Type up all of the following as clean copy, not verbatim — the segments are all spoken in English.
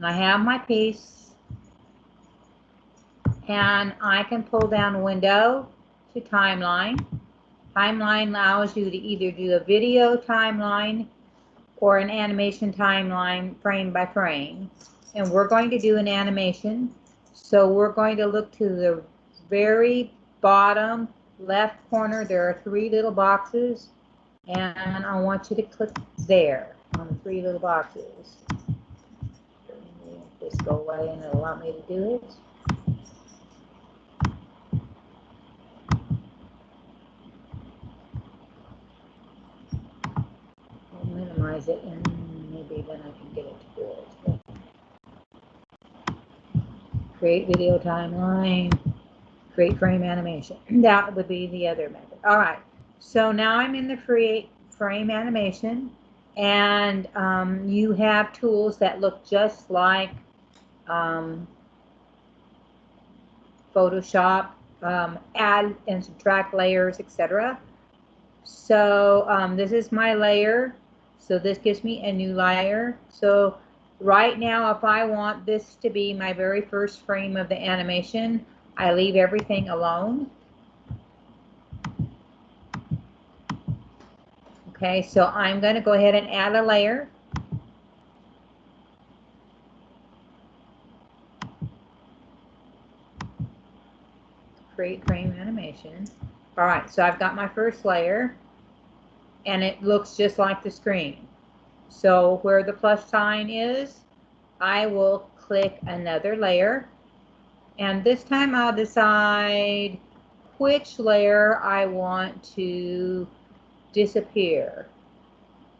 I have my piece, and I can pull down Window to Timeline. Timeline allows you to either do a video timeline or an animation timeline frame by frame. And we're going to do an animation. So we're going to look to the very bottom left corner. There are 3 little boxes, and I want you to click there on the 3 little boxes. Just go away and it'll allow me to do it. I'll minimize it, and maybe then I can get it to do it. Create video timeline, create frame animation. That would be the other method. All right, so now I'm in the create frame animation, and you have tools that look just like Photoshop, add and subtract layers, etc. So this is my layer. So this gives me a new layer. So right now, if I want this to be my very first frame of the animation, I leave everything alone. Okay, so I'm going to go ahead and add a layer. Create frame animation. All right, so I've got my first layer, and it looks just like the screen. So where the plus sign is, I will click another layer, and this time I'll decide which layer I want to disappear.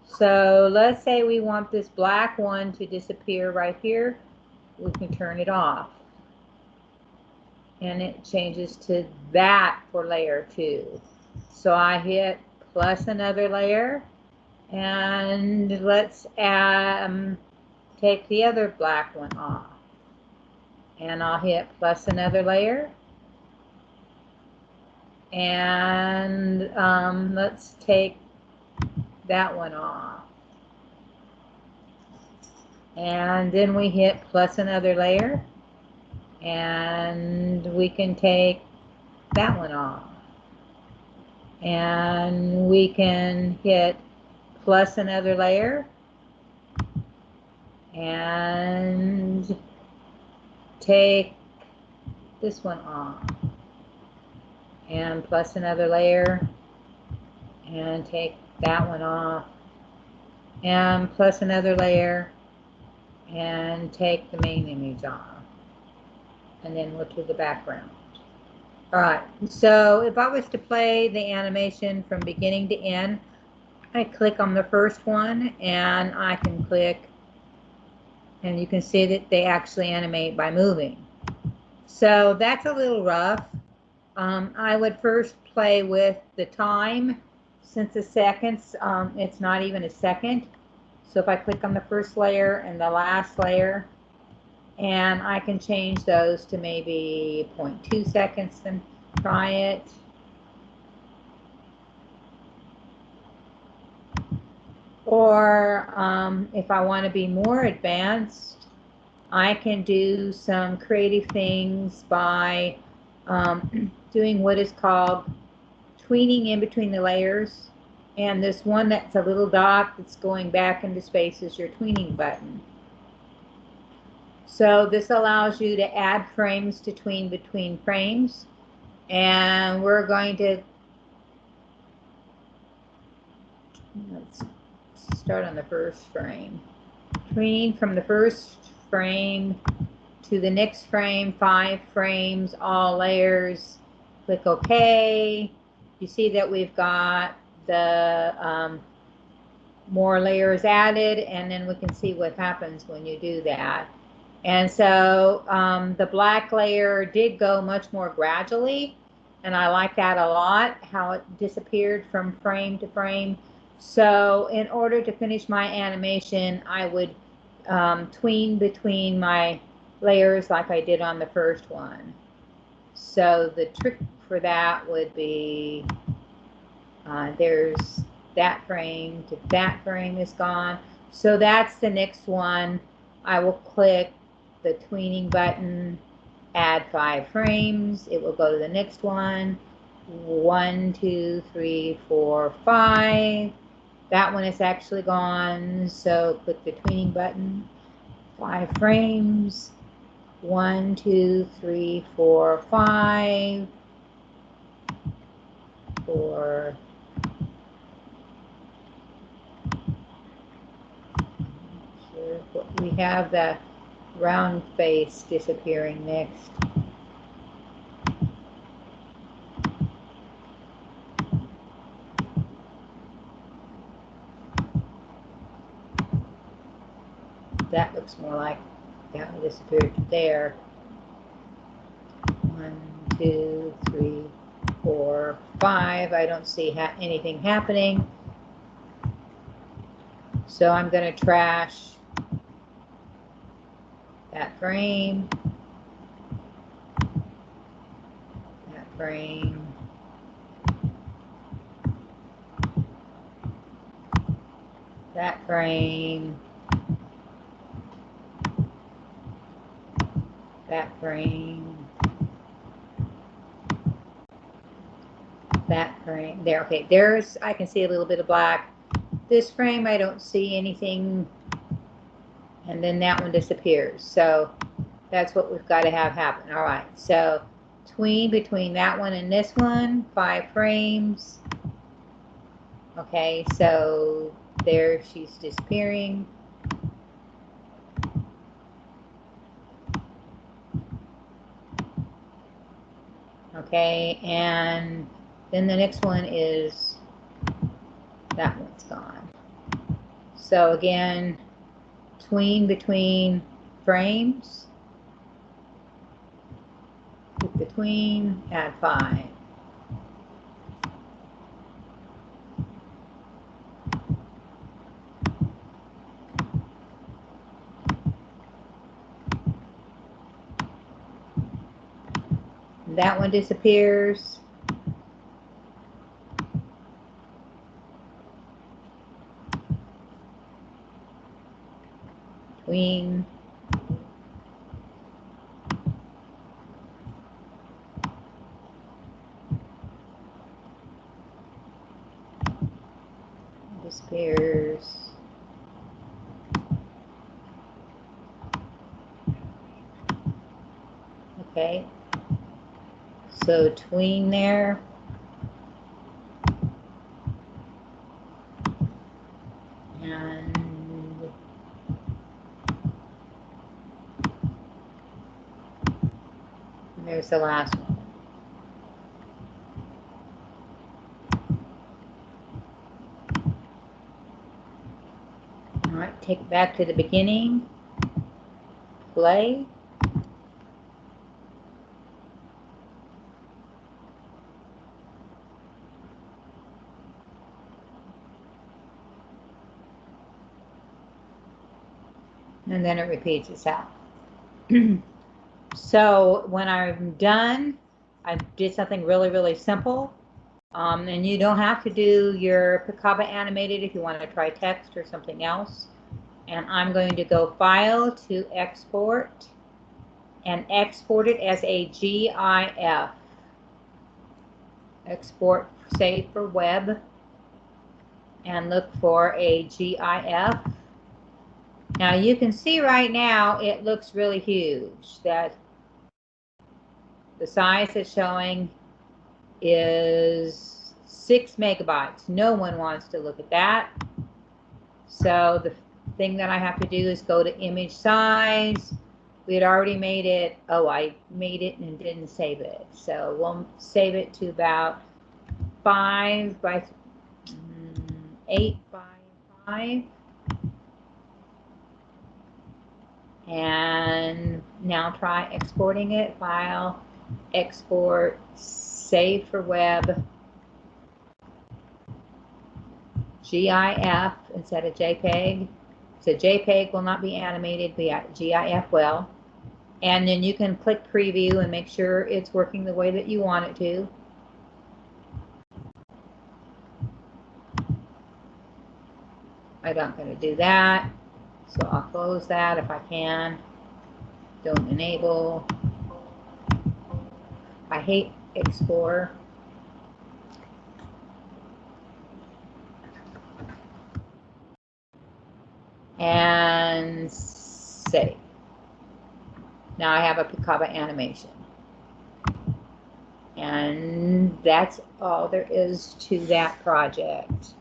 So let's say we want this black one to disappear right here. We can turn it off, and it changes to that for layer 2. So I hit plus another layer, and let's take the other black one off, and I'll hit plus another layer, and let's take that one off, and then we hit plus another layer, and we can take that one off, and we can hit plus another layer and take this one off, and plus another layer and take that one off, and plus another layer and take the main image off, and then we'll do the background. All right, so if I was to play the animation from beginning to end, I click on the first one, and I can click, and you can see that they actually animate by moving. So that's a little rough. I would first play with the time. Since the seconds, it's not even a second. So if I click on the first layer and the last layer, and I can change those to maybe 0.2 seconds and try it. Or if I want to be more advanced, I can do some creative things by doing what is called tweening in between the layers. And this one that's a little dot that's going back into space is your tweening button. So this allows you to add frames to tween between frames. And we're going to, let's start on the first frame. Tweening from the first frame to the next frame, 5 frames, all layers. Click OK. You see that we've got the more layers added, and then we can see what happens when you do that. And so the black layer did go much more gradually, and I like that a lot, how it disappeared from frame to frame. So in order to finish my animation, I would tween between my layers like I did on the first one. So the trick for that would be there's that frame to that frame is gone. So that's the next one. I will click the tweening button, add 5 frames. It will go to the next one. 1, 2, 3, 4, 5. That one is actually gone, so click the tweening button, 5 frames. 1, 2, 3, 4, 5. 4. Sure. We have the round face disappearing next. That looks more like that one disappeared there. 1, 2, 3, 4, 5. I don't see anything happening. So I'm going to trash that frame, that frame, that frame, that frame, that frame. There, okay, there's, I can see a little bit of black. This frame, I don't see anything, and then that one disappears. So that's what we've got to have happen. All right, so tween between that one and this one, 5 frames. Okay, so there she's disappearing. Okay, and then the next one is, that one's gone. So again, tween between frames, click the tween, add 5. That one disappears. Tween. Disappears. Okay. So tween there. And there's the last one. All right, take it back to the beginning. Play. And then it repeats itself. So when I'm done, I did something really, really simple. And you don't have to do your Picabia animated if you want to try text or something else. And I'm going to go File to Export and export it as a GIF. Export, save for web, and look for a GIF. Now you can see right now it looks really huge. That the size it's showing is 6 megabytes. No one wants to look at that. So the thing that I have to do is go to image size. We had already made it. Oh, I made it and didn't save it. So we'll save it to about 5 by 8 by 5. And now try exporting it. File, export, save for web, GIF instead of JPEG. So JPEG will not be animated, but GIF will. And then you can click preview and make sure it's working the way that you want it to. I'm not going to do that. So I'll close that if I can. Don't enable. I hate Explorer. And save. Now I have a Picabia animation. And that's all there is to that project.